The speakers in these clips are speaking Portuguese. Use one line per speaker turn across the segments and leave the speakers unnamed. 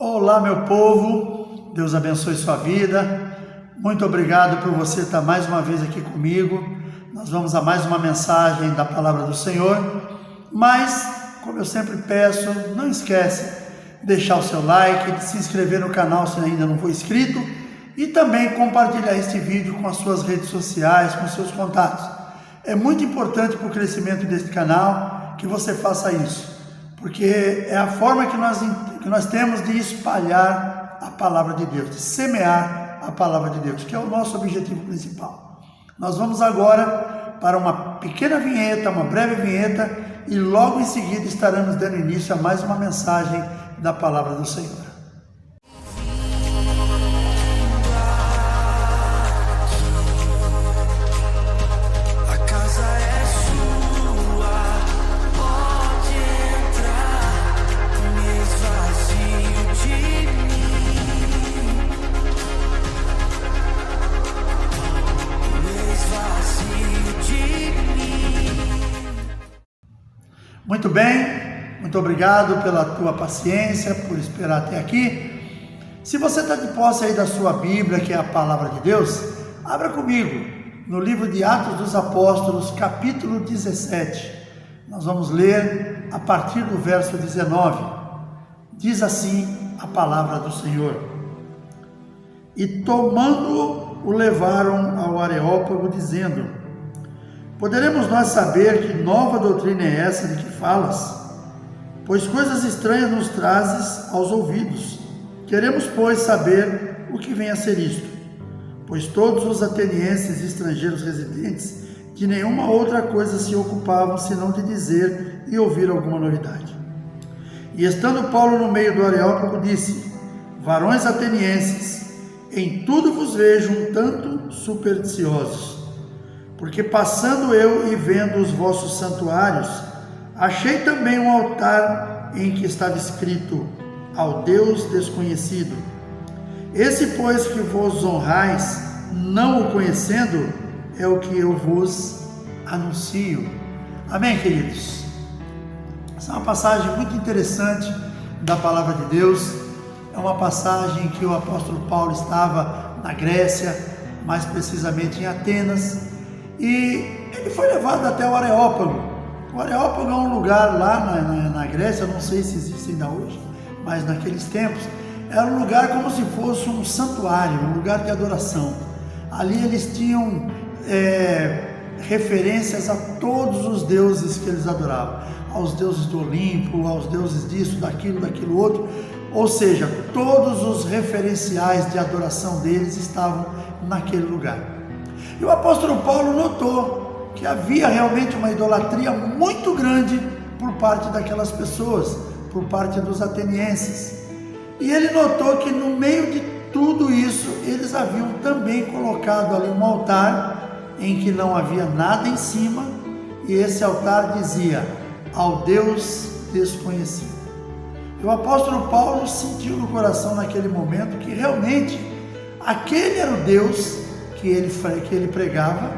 Olá, meu povo, Deus abençoe sua vida. Muito obrigado por você estar mais uma vez aqui comigo. Nós vamos a mais uma mensagem da palavra do Senhor, mas, como eu sempre peço, não esquece de deixar o seu like, de se inscrever no canal se ainda não for inscrito e também compartilhar este vídeo com as suas redes sociais, com seus contatos. É muito importante para o crescimento deste canal que você faça isso, porque é a forma que nós temos de espalhar a palavra de Deus, de semear a palavra de Deus, que é o nosso objetivo principal. Nós vamos agora para uma pequena vinheta, uma breve vinheta, e logo em seguida estaremos dando início a mais uma mensagem da palavra do Senhor. Muito bem, muito obrigado pela tua paciência, por esperar até aqui. Se você está de posse aí da sua Bíblia, que é a palavra de Deus, abra comigo no livro de Atos dos Apóstolos, capítulo 17. Nós vamos ler a partir do verso 19. Diz assim a palavra do Senhor: E tomando-o, o levaram ao Areópago, dizendo: Poderemos nós saber que nova doutrina é essa de que falas? Pois coisas estranhas nos trazes aos ouvidos. Queremos, pois, saber o que vem a ser isto. Pois todos os atenienses e estrangeiros residentes de nenhuma outra coisa se ocupavam, senão de dizer e ouvir alguma novidade. E estando Paulo no meio do Areópago, disse: Varões atenienses, em tudo vos vejo um tanto supersticiosos. Porque passando eu e vendo os vossos santuários, achei também um altar em que estava escrito: ao Deus desconhecido. Esse, pois, que vos honrais, não o conhecendo, é o que eu vos anuncio. Amém, queridos? Essa é uma passagem muito interessante da palavra de Deus. É uma passagem em que o apóstolo Paulo estava na Grécia, mais precisamente em Atenas, e ele foi levado até o Areópago. O Areópago é um lugar lá na Grécia, não sei se existe ainda hoje, mas naqueles tempos era um lugar como se fosse um santuário, um lugar de adoração. Ali eles tinham referências a todos os deuses que eles adoravam, aos deuses do Olimpo, aos deuses disso, daquilo outro, ou seja, todos os referenciais de adoração deles estavam naquele lugar. E o apóstolo Paulo notou que havia realmente uma idolatria muito grande por parte daquelas pessoas, por parte dos atenienses. E ele notou que no meio de tudo isso, eles haviam também colocado ali um altar em que não havia nada em cima, e esse altar dizia: ao Deus desconhecido. E o apóstolo Paulo sentiu no coração naquele momento que realmente aquele era o Deus que ele pregava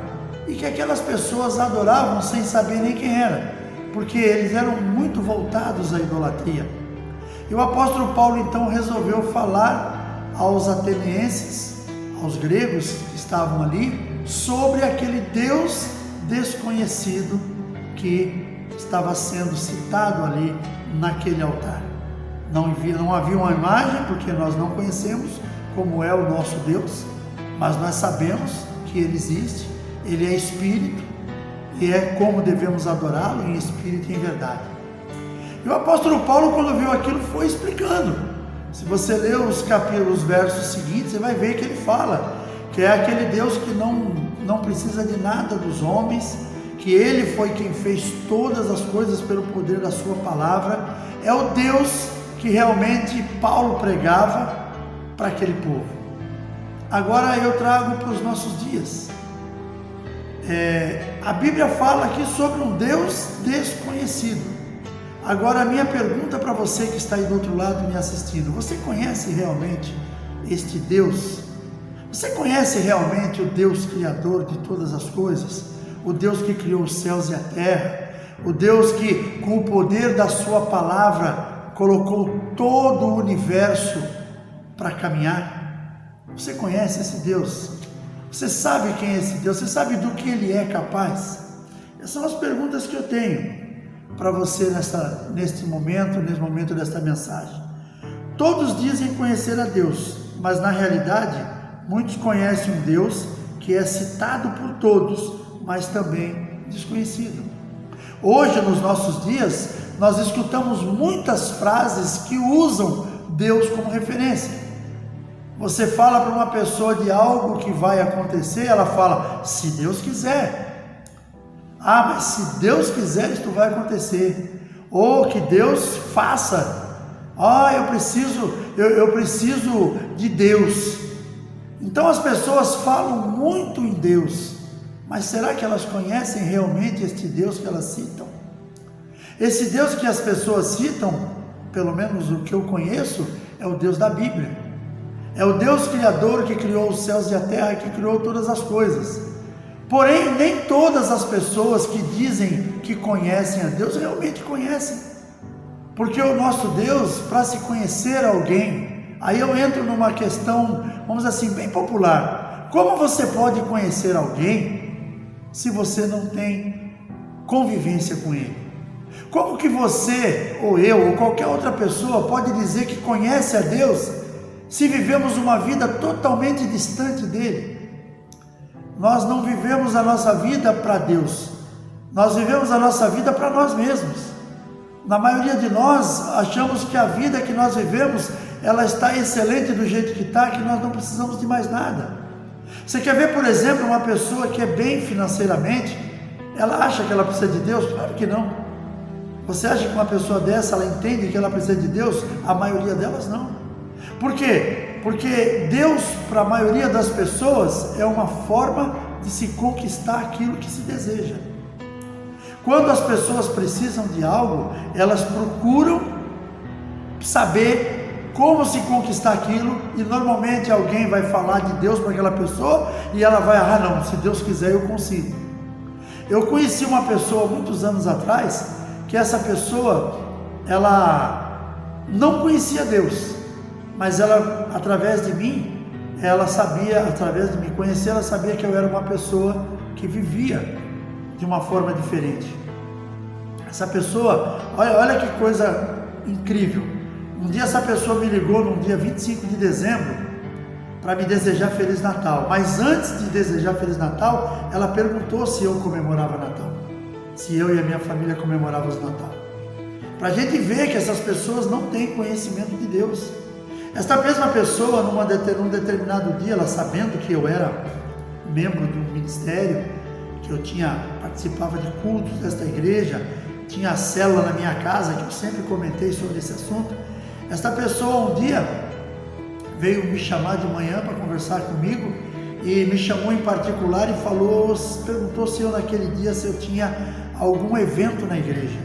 e que aquelas pessoas adoravam sem saber nem quem era, porque eles eram muito voltados à idolatria. E o apóstolo Paulo então resolveu falar aos atenienses, aos gregos que estavam ali, sobre aquele Deus desconhecido que estava sendo citado ali naquele altar. Não havia uma imagem, porque nós não conhecemos como é o nosso Deus, mas nós sabemos que Ele existe, Ele é Espírito, e é como devemos adorá-lo, em Espírito e em verdade. E o apóstolo Paulo, quando viu aquilo, foi explicando. Se você ler os versos seguintes, você vai ver que ele fala que é aquele Deus que não precisa de nada dos homens, que Ele foi quem fez todas as coisas pelo poder da sua palavra. É o Deus que realmente Paulo pregava para aquele povo. Agora eu trago para os nossos dias. A Bíblia fala aqui sobre um Deus desconhecido. Agora a minha pergunta para você que está aí do outro lado me assistindo: você conhece realmente este Deus? Você conhece realmente o Deus Criador de todas as coisas? O Deus que criou os céus e a terra? O Deus que, com o poder da sua palavra, colocou todo o universo para caminhar? Você conhece esse Deus? Você sabe quem é esse Deus? Você sabe do que Ele é capaz? Essas são as perguntas que eu tenho para você neste momento desta mensagem. Todos dizem conhecer a Deus, mas na realidade, muitos conhecem um Deus que é citado por todos, mas também desconhecido. Hoje, nos nossos dias, nós escutamos muitas frases que usam Deus como referência. Você fala para uma pessoa de algo que vai acontecer, ela fala, se Deus quiser. Ah, mas se Deus quiser, isso vai acontecer. Ou que Deus faça. Ah, eu preciso de Deus. Então as pessoas falam muito em Deus, mas será que elas conhecem realmente este Deus que elas citam? Esse Deus que as pessoas citam, pelo menos o que eu conheço, é o Deus da Bíblia. É o Deus Criador que criou os céus e a terra, que criou todas as coisas. Porém, nem todas as pessoas que dizem que conhecem a Deus realmente conhecem. Porque o nosso Deus, para se conhecer alguém, aí eu entro numa questão, vamos dizer assim, bem popular. Como você pode conhecer alguém se você não tem convivência com ele? Como que você, ou eu, ou qualquer outra pessoa pode dizer que conhece a Deus se vivemos uma vida totalmente distante dele? Nós não vivemos a nossa vida para Deus, nós vivemos a nossa vida para nós mesmos. Na maioria de nós achamos que a vida que nós vivemos, ela está excelente do jeito que está, que nós não precisamos de mais nada. Você quer ver, por exemplo, uma pessoa que é bem financeiramente, ela acha que ela precisa de Deus? Claro que não. Você acha que uma pessoa dessa, ela entende que ela precisa de Deus? A maioria delas não. Por quê? Porque Deus, para a maioria das pessoas, é uma forma de se conquistar aquilo que se deseja. Quando as pessoas precisam de algo, elas procuram saber como se conquistar aquilo, e normalmente alguém vai falar de Deus para aquela pessoa e ela vai, não, se Deus quiser eu consigo. Eu conheci uma pessoa muitos anos atrás, que essa pessoa, ela não conhecia Deus, mas ela, através de mim, ela sabia, através de me conhecer, ela sabia que eu era uma pessoa que vivia de uma forma diferente. Essa pessoa, olha que coisa incrível. Um dia essa pessoa me ligou, no dia 25 de dezembro, para me desejar Feliz Natal. Mas antes de desejar Feliz Natal, ela perguntou se eu comemorava Natal, se eu e a minha família comemorávamos Natal. Para a gente ver que essas pessoas não têm conhecimento de Deus. Esta mesma pessoa, num determinado dia, ela sabendo que eu era membro de um ministério, que eu participava de cultos desta igreja, tinha a célula na minha casa, que eu sempre comentei sobre esse assunto. Esta pessoa um dia veio me chamar de manhã para conversar comigo, e me chamou em particular e perguntou se eu naquele dia, se eu tinha algum evento na igreja.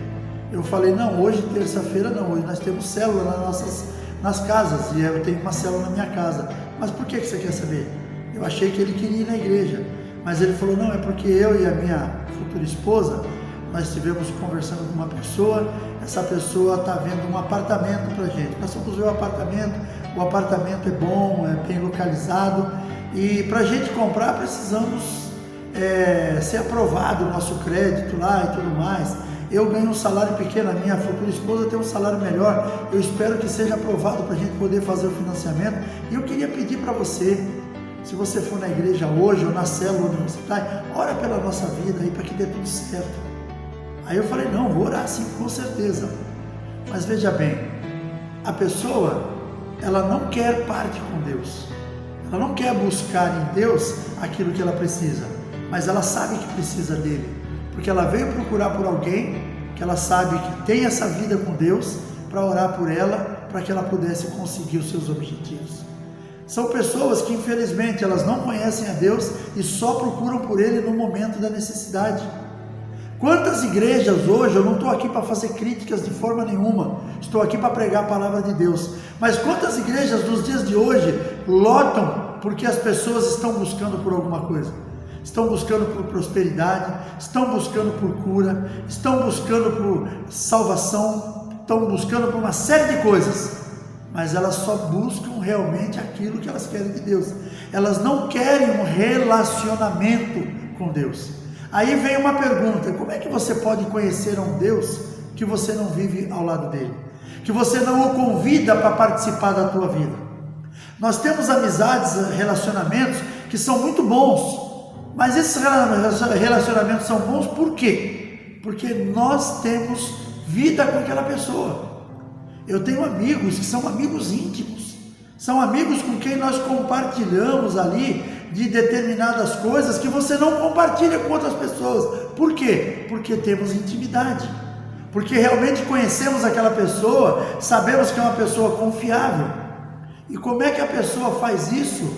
Eu falei, não, hoje terça-feira não, hoje nós temos célula nas casas, e eu tenho uma célula na minha casa. Mas por que você quer saber? Eu achei que ele queria ir na igreja, mas ele falou, não, é porque eu e a minha futura esposa, nós estivemos conversando com uma pessoa, essa pessoa está vendo um apartamento para a gente. Nós fomos ver o apartamento é bom, é bem localizado, e para a gente comprar precisamos ser aprovado o nosso crédito lá e tudo mais. Eu ganho um salário pequeno, a minha futura esposa tem um salário melhor, eu espero que seja aprovado para a gente poder fazer o financiamento. E eu queria pedir para você, se você for na igreja hoje ou na célula onde você está, ora pela nossa vida aí para que dê tudo certo. Aí eu falei, não, vou orar sim, com certeza. Mas veja bem, a pessoa, ela não quer parte com Deus, ela não quer buscar em Deus aquilo que ela precisa, mas ela sabe que precisa dele, porque ela veio procurar por alguém que ela sabe que tem essa vida com Deus, para orar por ela, para que ela pudesse conseguir os seus objetivos. São pessoas que infelizmente elas não conhecem a Deus e só procuram por Ele no momento da necessidade. Quantas igrejas hoje, eu não estou aqui para fazer críticas de forma nenhuma, estou aqui para pregar a palavra de Deus, mas quantas igrejas nos dias de hoje lotam porque as pessoas estão buscando por alguma coisa? Estão buscando por prosperidade, estão buscando por cura, estão buscando por salvação, estão buscando por uma série de coisas, mas elas só buscam realmente aquilo que elas querem de Deus. Elas não querem um relacionamento com Deus. Aí vem uma pergunta: como é que você pode conhecer um Deus que você não vive ao lado dele, que você não o convida para participar da tua vida? Nós temos amizades, relacionamentos que são muito bons, mas esses relacionamentos são bons por quê? Porque nós temos vida com aquela pessoa. Eu tenho amigos que são amigos íntimos, são amigos com quem nós compartilhamos ali de determinadas coisas que você não compartilha com outras pessoas. Por quê? Porque temos intimidade, porque realmente conhecemos aquela pessoa, sabemos que é uma pessoa confiável. E como é que a pessoa faz isso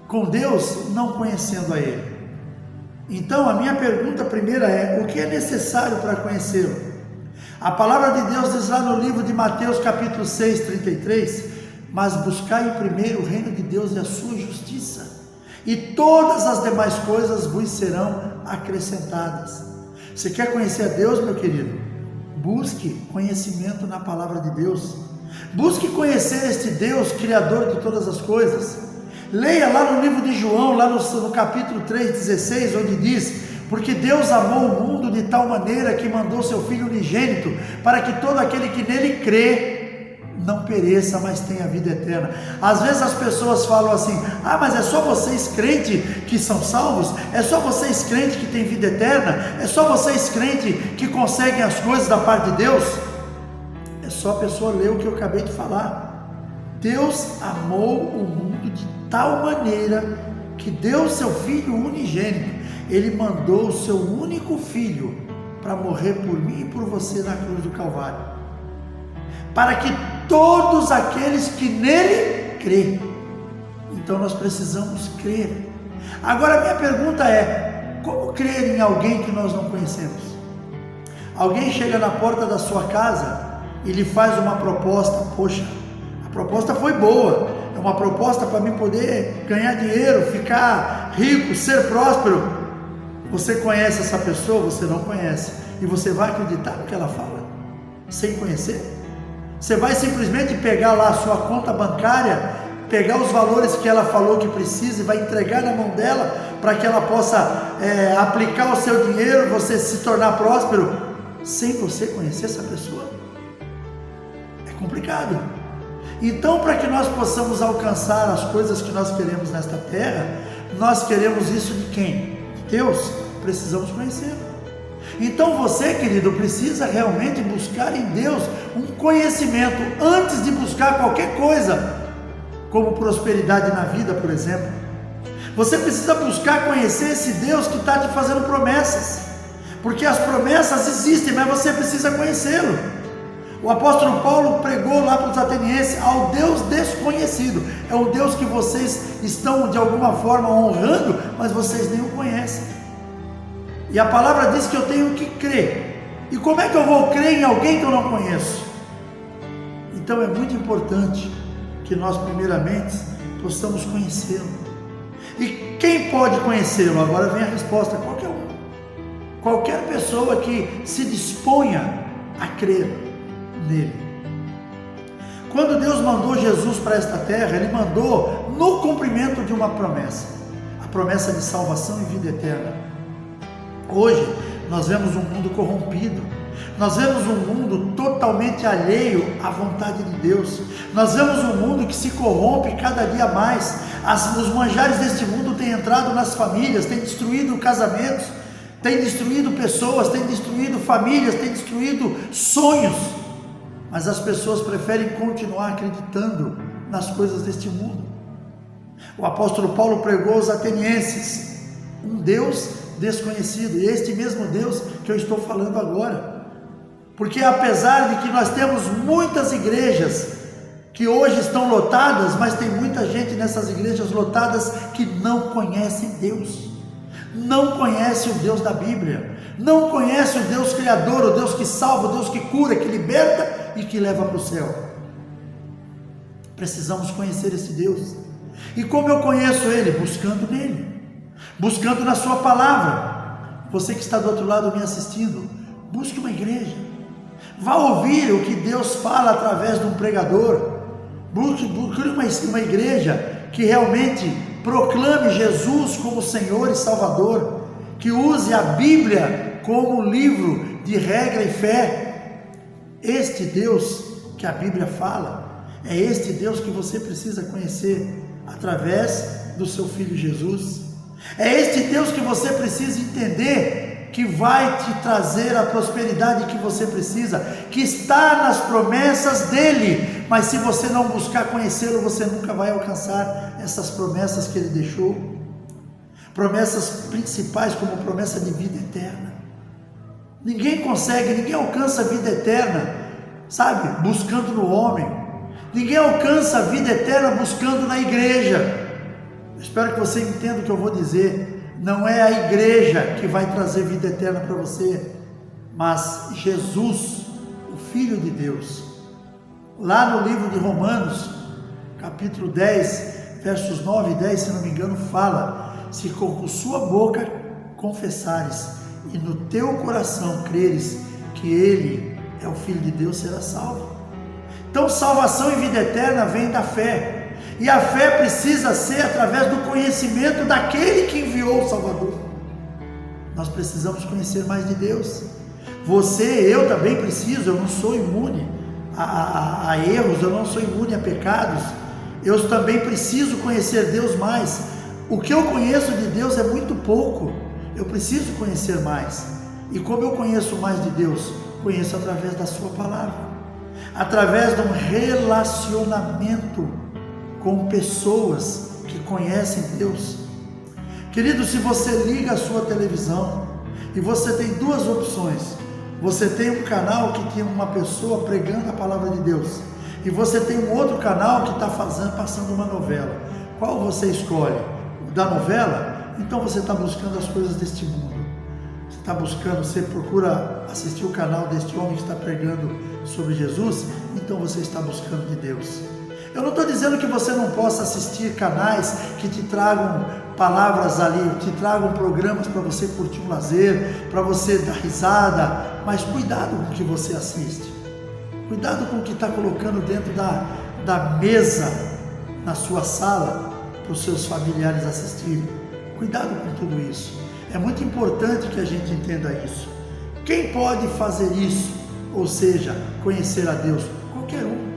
com Deus, não conhecendo a Ele? Então a minha pergunta primeira é: o que é necessário para conhecê-lo? A palavra de Deus diz lá no livro de Mateus capítulo 6, 33, mas buscai primeiro o reino de Deus e a sua justiça, e todas as demais coisas vos serão acrescentadas. Você quer conhecer a Deus, meu querido? Busque conhecimento na palavra de Deus. Busque conhecer este Deus, Criador de todas as coisas. Leia lá no livro de João, lá no capítulo 3,16, onde diz: porque Deus amou o mundo de tal maneira que mandou seu Filho unigênito, para que todo aquele que nele crê não pereça, mas tenha vida eterna. Às vezes as pessoas falam assim: ah, mas é só vocês crentes que são salvos? É só vocês crentes que têm vida eterna? É só vocês crentes que conseguem as coisas da parte de Deus? É só a pessoa ler o que eu acabei de falar. Deus amou o mundo de tal maneira que deu seu Filho unigênito. Ele mandou o seu único Filho para morrer por mim e por você na cruz do Calvário, para que todos aqueles que nele crêem. Então nós precisamos crer. Agora a minha pergunta é: como crer em alguém que nós não conhecemos? Alguém chega na porta da sua casa e lhe faz uma proposta. Poxa, a proposta foi boa, é uma proposta para mim poder ganhar dinheiro, ficar rico, ser próspero. Você conhece essa pessoa? Você não conhece, e você vai acreditar no que ela fala sem conhecer? Você vai simplesmente pegar lá a sua conta bancária, pegar os valores que ela falou que precisa e vai entregar na mão dela para que ela possa aplicar o seu dinheiro, você se tornar próspero, sem você conhecer essa pessoa? É complicado. Então, para que nós possamos alcançar as coisas que nós queremos nesta terra, nós queremos isso de quem? De Deus. Precisamos conhecê-lo. Então você, querido, precisa realmente buscar em Deus um conhecimento antes de buscar qualquer coisa, como prosperidade na vida, por exemplo. Você precisa buscar conhecer esse Deus que está te fazendo promessas, porque as promessas existem, mas você precisa conhecê-lo. O apóstolo Paulo pregou lá para os atenienses ao Deus desconhecido. É o Deus que vocês estão de alguma forma honrando, mas vocês nem o conhecem. E a palavra diz que eu tenho que crer. E como é que eu vou crer em alguém que eu não conheço? Então é muito importante que nós primeiramente possamos conhecê-lo. E quem pode conhecê-lo? Agora vem a resposta: qualquer um. Qualquer pessoa que se disponha a crer nele. Quando Deus mandou Jesus para esta terra, Ele mandou no cumprimento de uma promessa, a promessa de salvação e vida eterna. Hoje nós vemos um mundo corrompido, nós vemos um mundo totalmente alheio à vontade de Deus, nós vemos um mundo que se corrompe cada dia mais. Os manjares deste mundo têm entrado nas famílias, têm destruído casamentos, têm destruído pessoas, têm destruído famílias, têm destruído sonhos. Mas as pessoas preferem continuar acreditando nas coisas deste mundo. O apóstolo Paulo pregou aos atenienses um Deus desconhecido, e este mesmo Deus que eu estou falando agora. Porque apesar de que nós temos muitas igrejas que hoje estão lotadas, mas tem muita gente nessas igrejas lotadas que não conhece Deus, não conhece o Deus da Bíblia, não conhece o Deus Criador, o Deus que salva, o Deus que cura, que liberta e que leva para o céu. Precisamos conhecer esse Deus. E como eu conheço Ele? Buscando nele, buscando na sua palavra. Você que está do outro lado me assistindo, busque uma igreja, Vá ouvir o que Deus fala através de um pregador. Procure uma igreja que realmente proclame Jesus como Senhor e Salvador, que use a Bíblia como livro de regra e fé. Este Deus que a Bíblia fala, é este Deus que você precisa conhecer através do seu Filho Jesus. É este Deus que você precisa entender, que vai te trazer a prosperidade que você precisa, que está nas promessas dele. Mas se você não buscar conhecê-lo, você nunca vai alcançar essas promessas que ele deixou. Promessas principais, como promessa de vida eterna. Ninguém alcança a vida eterna, sabe, buscando no homem. Ninguém alcança a vida eterna buscando na igreja. Eu espero que você entenda o que eu vou dizer. Não é a igreja que vai trazer vida eterna para você, mas Jesus, o Filho de Deus. Lá no livro de Romanos, capítulo 10, versos 9 e 10, se não me engano, fala: se com sua boca confessares e no teu coração creres que Ele é o Filho de Deus, será salvo. Então, salvação e vida eterna vem da fé. E a fé precisa ser através do conhecimento daquele que enviou o Salvador. Nós precisamos conhecer mais de Deus. Você, eu também preciso. Eu não sou imune a erros, eu não sou imune a pecados. Eu também preciso conhecer Deus mais. O que eu conheço de Deus é muito pouco. Eu preciso conhecer mais. E como eu conheço mais de Deus? Conheço através da sua palavra, através de um relacionamento com pessoas que conhecem Deus. Querido, se você liga a sua televisão e você tem duas opções: você tem um canal que tem uma pessoa pregando a palavra de Deus, e você tem um outro canal que está passando uma novela. Qual você escolhe? O da novela? Então você está buscando as coisas deste mundo. Você procura assistir o canal deste homem que está pregando sobre Jesus, então você está buscando de Deus. Eu não estou dizendo que você não possa assistir canais que te tragam palavras ali, te tragam programas para você curtir um lazer, para você dar risada, mas cuidado com o que você assiste. Cuidado com o que está colocando dentro da mesa na sua sala para os seus familiares assistirem. Cuidado com tudo isso. É muito importante que a gente entenda isso. Quem pode fazer isso? Ou seja, conhecer a Deus? Qualquer um.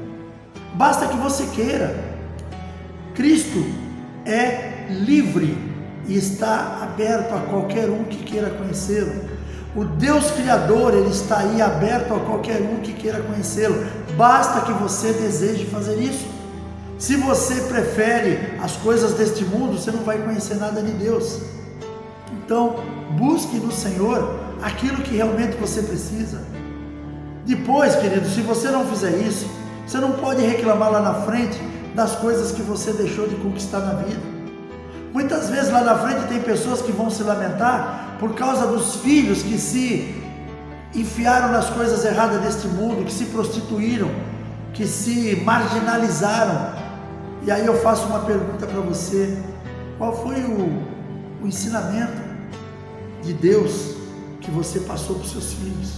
Basta que você queira. Cristo é livre e está aberto a qualquer um que queira conhecê-lo. O Deus Criador, Ele está aí aberto a qualquer um que queira conhecê-lo. Basta que você deseje fazer isso. Se você prefere as coisas deste mundo, você não vai conhecer nada de Deus. Então, busque no Senhor aquilo que realmente você precisa. Depois, querido, se você não fizer isso, você não pode reclamar lá na frente das coisas que você deixou de conquistar na vida. Muitas vezes lá na frente tem pessoas que vão se lamentar por causa dos filhos que se enfiaram nas coisas erradas deste mundo, que se prostituíram, que se marginalizaram. E aí eu faço uma pergunta para você: qual foi o ensinamento de Deus que você passou para os seus filhos?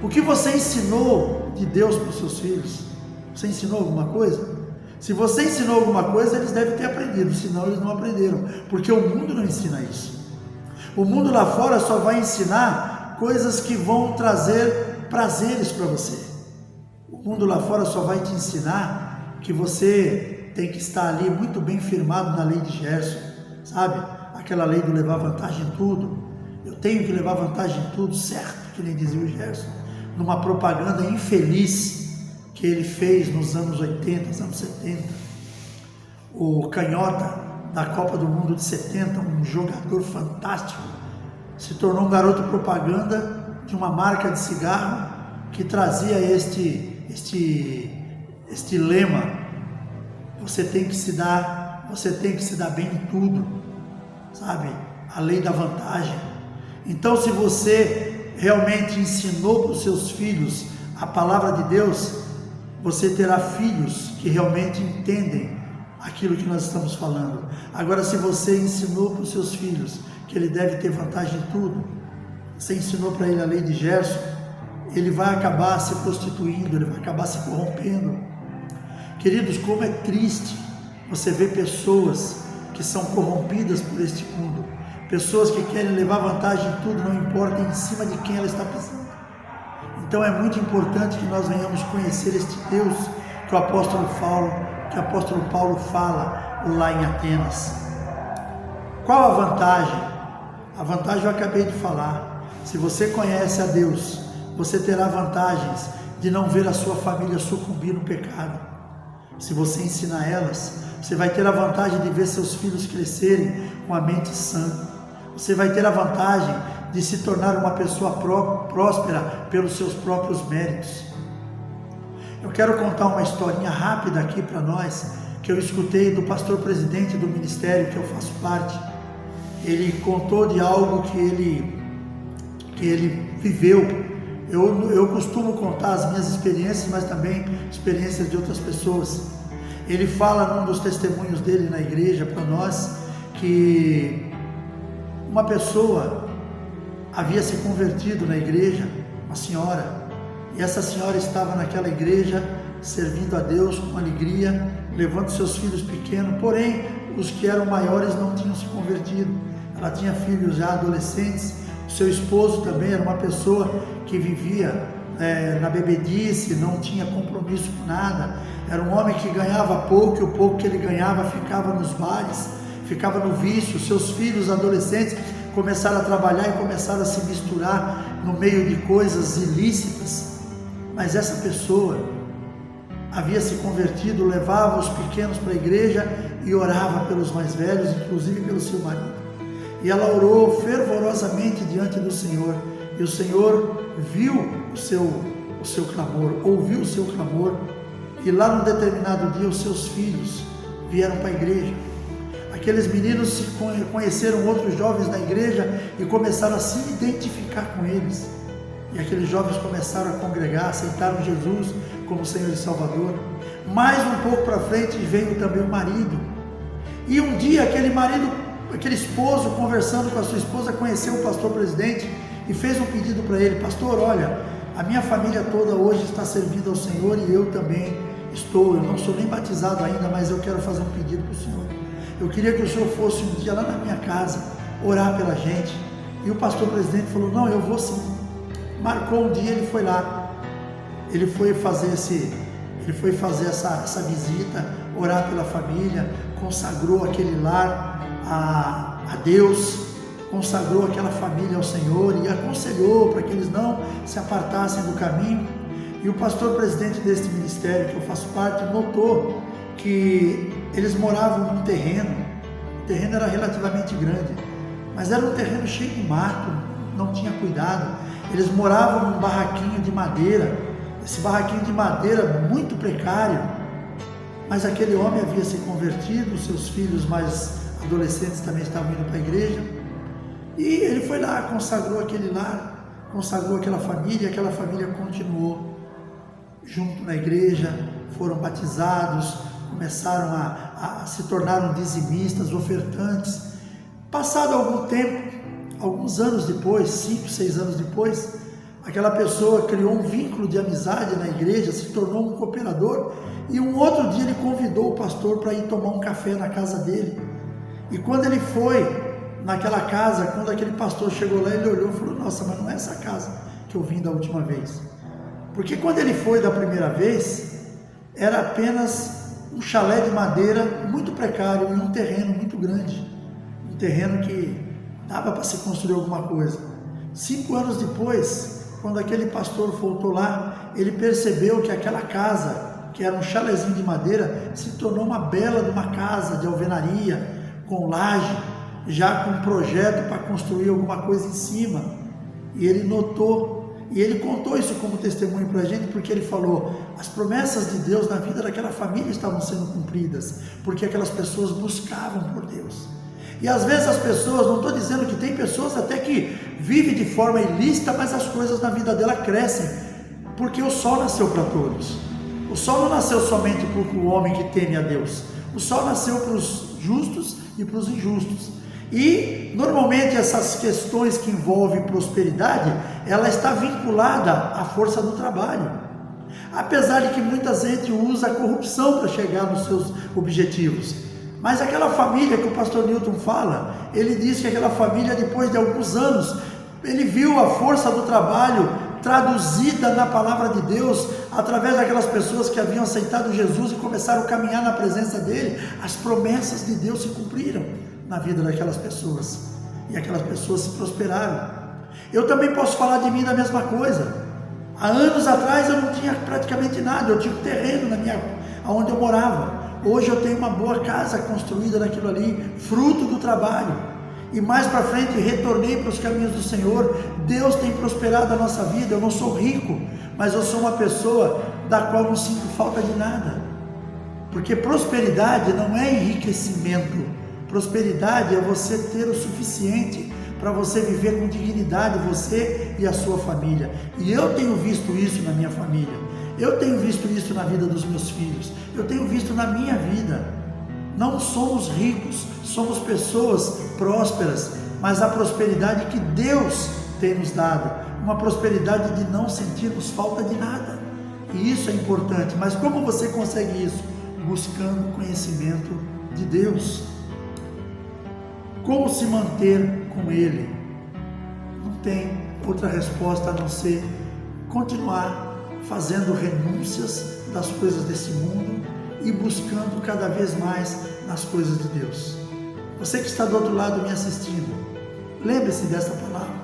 O que você ensinou de Deus para os seus filhos? Você ensinou alguma coisa? Se você ensinou alguma coisa, eles devem ter aprendido, senão eles não aprenderam, porque o mundo não ensina isso. O mundo lá fora só vai ensinar coisas que vão trazer prazeres para você. O mundo lá fora só vai te ensinar que você tem que estar ali muito bem firmado na lei de Gerson, sabe? Aquela lei do levar vantagem em tudo. Eu tenho que levar vantagem em tudo, certo, que nem dizia o Gerson, numa propaganda infeliz que ele fez nos anos 80, nos anos 70. O Canhota, da Copa do Mundo de 70, um jogador fantástico, se tornou um garoto propaganda de uma marca de cigarro que trazia este lema: você tem que se dar bem em tudo, sabe? A lei da vantagem. Então, se você realmente ensinou para os seus filhos a palavra de Deus, você terá filhos que realmente entendem aquilo que nós estamos falando. Agora, se você ensinou para os seus filhos que ele deve ter vantagem em tudo, você ensinou para ele a lei de Gerson, ele vai acabar se prostituindo, ele vai acabar se corrompendo. Queridos, como é triste você ver pessoas que são corrompidas por este mundo, pessoas que querem levar vantagem em tudo, não importa em cima de quem ela está pisando. Então é muito importante que nós venhamos conhecer este Deus que o apóstolo Paulo fala lá em Atenas. Qual a vantagem? A vantagem eu acabei de falar. Se você conhece a Deus, você terá vantagens de não ver a sua família sucumbir no pecado. Se você ensinar elas, você vai ter a vantagem de ver seus filhos crescerem com a mente sã. Você vai ter a vantagem de se tornar uma pessoa próspera pelos seus próprios méritos. Eu quero contar uma historinha rápida aqui para nós, que eu escutei do pastor presidente do ministério que eu faço parte. Ele contou de algo que ele viveu. Eu costumo contar as minhas experiências, mas também experiências de outras pessoas. Ele fala num dos testemunhos dele na igreja para nós que uma pessoa havia se convertido na igreja, uma senhora, e essa senhora estava naquela igreja servindo a Deus com alegria, levando seus filhos pequenos, porém os que eram maiores não tinham se convertido. Ela tinha filhos já adolescentes. O seu esposo também era uma pessoa que vivia na bebedice, não tinha compromisso com nada. Era um homem que ganhava pouco, e o pouco que ele ganhava ficava nos bares, ficava no vício. Seus filhos adolescentes começaram a trabalhar e começaram a se misturar no meio de coisas ilícitas. Mas essa pessoa havia se convertido, levava os pequenos para a igreja e orava pelos mais velhos, inclusive pelo seu marido. E ela orou fervorosamente diante do Senhor, e o Senhor viu o seu clamor, ouviu o seu clamor, e lá num determinado dia os seus filhos vieram para a igreja. Aqueles meninos conheceram outros jovens da igreja e começaram a se identificar com eles. E aqueles jovens começaram a congregar, aceitaram Jesus como Senhor e Salvador. Mais um pouco para frente veio também o marido. E um dia aquele esposo, conversando com a sua esposa, conheceu o pastor presidente e fez um pedido para ele: pastor, olha, a minha família toda hoje está servindo ao Senhor e eu também estou. Eu não sou nem batizado ainda, mas eu quero fazer um pedido para o Senhor. Eu queria que o senhor fosse um dia lá na minha casa orar pela gente. E o pastor presidente falou: não, eu vou sim. Marcou um dia, ele foi lá. Ele foi fazer essa visita, orar pela família, consagrou aquele lar a Deus, consagrou aquela família ao Senhor e aconselhou para que eles não se apartassem do caminho. E o pastor presidente deste ministério que eu faço parte notou que eles moravam num terreno. O terreno era relativamente grande, mas era um terreno cheio de mato, não tinha cuidado. Eles moravam num barraquinho de madeira, esse barraquinho de madeira muito precário. Mas aquele homem havia se convertido, seus filhos mais adolescentes também estavam indo para a igreja, e ele foi lá, consagrou aquele lar, consagrou aquela família, e aquela família continuou junto na igreja, foram batizados, começaram a se tornar dizimistas, ofertantes. Passado algum tempo, alguns anos depois, 5, 6 anos depois, aquela pessoa criou um vínculo de amizade na igreja, se tornou um cooperador, e um outro dia ele convidou o pastor para ir tomar um café na casa dele. E quando ele foi naquela casa, quando aquele pastor chegou lá, ele olhou e falou: nossa, mas não é essa casa que eu vim da última vez. Porque quando ele foi da primeira vez, era apenas um chalé de madeira muito precário em um terreno muito grande, um terreno que dava para se construir alguma coisa. 5 anos depois, quando aquele pastor voltou lá, ele percebeu que aquela casa, que era um chalezinho de madeira, se tornou uma bela de uma casa de alvenaria, com laje, já com um projeto para construir alguma coisa em cima. E ele notou, e ele contou isso como testemunho para a gente, porque ele falou: as promessas de Deus na vida daquela família estavam sendo cumpridas, porque aquelas pessoas buscavam por Deus. E às vezes as pessoas, não estou dizendo que tem pessoas até que vivem de forma ilícita, mas as coisas na vida dela crescem, porque o sol nasceu para todos. O sol não nasceu somente para o homem que teme a Deus, o sol nasceu para os justos e para os injustos. E normalmente essas questões que envolvem prosperidade, ela está vinculada à força do trabalho. Apesar de que muita gente usa a corrupção para chegar nos seus objetivos. Mas aquela família que o pastor Newton fala, ele diz que aquela família, depois de alguns anos, ele viu a força do trabalho traduzida na palavra de Deus, através daquelas pessoas que haviam aceitado Jesus e começaram a caminhar na presença dele. As promessas de Deus se cumpriram na vida daquelas pessoas, e aquelas pessoas se prosperaram. Eu também posso falar de mim da mesma coisa. Há anos atrás eu não tinha praticamente nada, eu tinha um terreno onde eu morava. Hoje eu tenho uma boa casa construída naquilo ali, fruto do trabalho. E mais para frente retornei para os caminhos do Senhor. Deus tem prosperado a nossa vida. Eu não sou rico, mas eu sou uma pessoa da qual não sinto falta de nada. Porque prosperidade não é enriquecimento. Prosperidade é você ter o suficiente para você viver com dignidade, você e a sua família. E eu tenho visto isso na minha família. Eu tenho visto isso na vida dos meus filhos. Eu tenho visto na minha vida. Não somos ricos, somos pessoas prósperas, mas a prosperidade que Deus tem nos dado, uma prosperidade de não sentirmos falta de nada. E isso é importante. Mas como você consegue isso? Buscando conhecimento de Deus. Como se manter com Ele? Não tem outra resposta a não ser continuar fazendo renúncias das coisas desse mundo e buscando cada vez mais nas coisas de Deus. Você que está do outro lado me assistindo, lembre-se dessa palavra.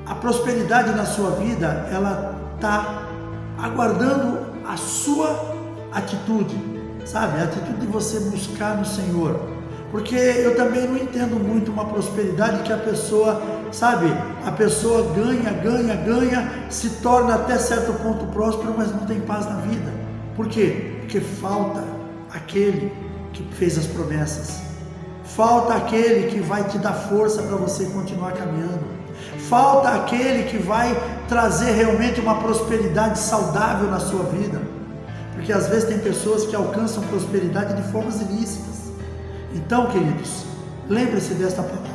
A prosperidade na sua vida, ela está aguardando a sua atitude, sabe? A atitude de você buscar no Senhor. Porque eu também não entendo muito uma prosperidade que a pessoa, sabe, a pessoa ganha, se torna até certo ponto próspero, mas não tem paz na vida. Por quê? Porque falta aquele que fez as promessas. Falta aquele que vai te dar força para você continuar caminhando. Falta aquele que vai trazer realmente uma prosperidade saudável na sua vida. Porque às vezes tem pessoas que alcançam prosperidade de formas ilícitas. Então, queridos, lembre-se desta palavra.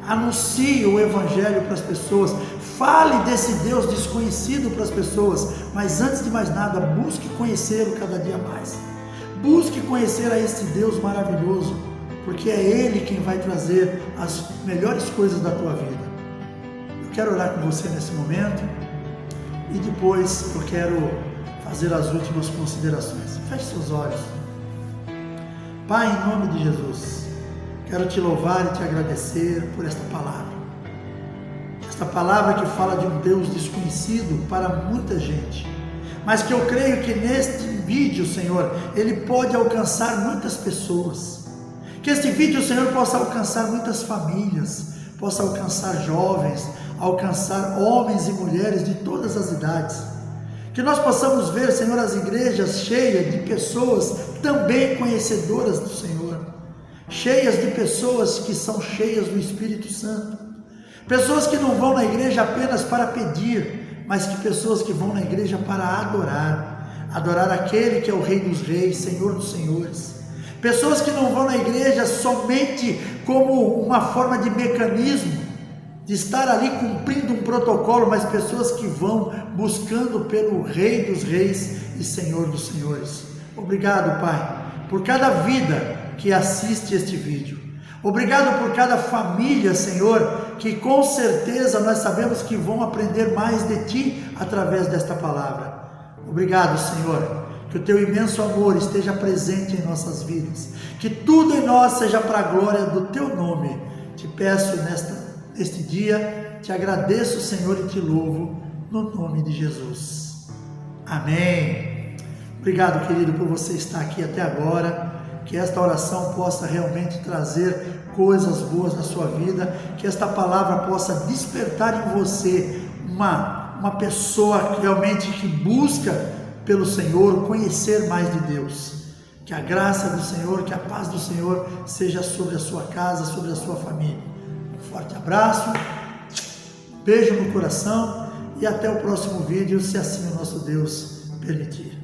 Anuncie o Evangelho para as pessoas. Fale desse Deus desconhecido para as pessoas. Mas antes de mais nada, busque conhecê-lo cada dia mais. Busque conhecer a esse Deus maravilhoso, porque é Ele quem vai trazer as melhores coisas da tua vida. Eu quero orar com você nesse momento e depois eu quero fazer as últimas considerações. Feche seus olhos. Pai, em nome de Jesus, quero te louvar e te agradecer por esta palavra. Esta palavra que fala de um Deus desconhecido para muita gente, mas que eu creio que neste vídeo, Senhor, ele pode alcançar muitas pessoas. Que este vídeo, Senhor, possa alcançar muitas famílias, possa alcançar jovens, alcançar homens e mulheres de todas as idades. Que nós possamos ver, Senhor, as igrejas cheias de pessoas também conhecedoras do Senhor, cheias de pessoas que são cheias do Espírito Santo, pessoas que não vão na igreja apenas para pedir, mas que pessoas que vão na igreja para adorar aquele que é o Rei dos Reis, Senhor dos Senhores, pessoas que não vão na igreja somente como uma forma de mecanismo, de estar ali cumprindo um protocolo, mas pessoas que vão buscando pelo Rei dos Reis e Senhor dos Senhores. Obrigado, Pai, por cada vida que assiste este vídeo. Obrigado por cada família, Senhor, que com certeza nós sabemos que vão aprender mais de Ti através desta palavra. Obrigado, Senhor, que o Teu imenso amor esteja presente em nossas vidas, que tudo em nós seja para a glória do Teu nome. Te peço neste dia, te agradeço, Senhor, e te louvo no nome de Jesus. Amém. Obrigado, querido, por você estar aqui até agora. Que esta oração possa realmente trazer coisas boas na sua vida, que esta palavra possa despertar em você uma pessoa realmente que busca pelo Senhor, conhecer mais de Deus. Que a graça do Senhor, que a paz do Senhor seja sobre a sua casa, sobre a sua família. Um forte abraço, beijo no coração e até o próximo vídeo, se assim o nosso Deus permitir.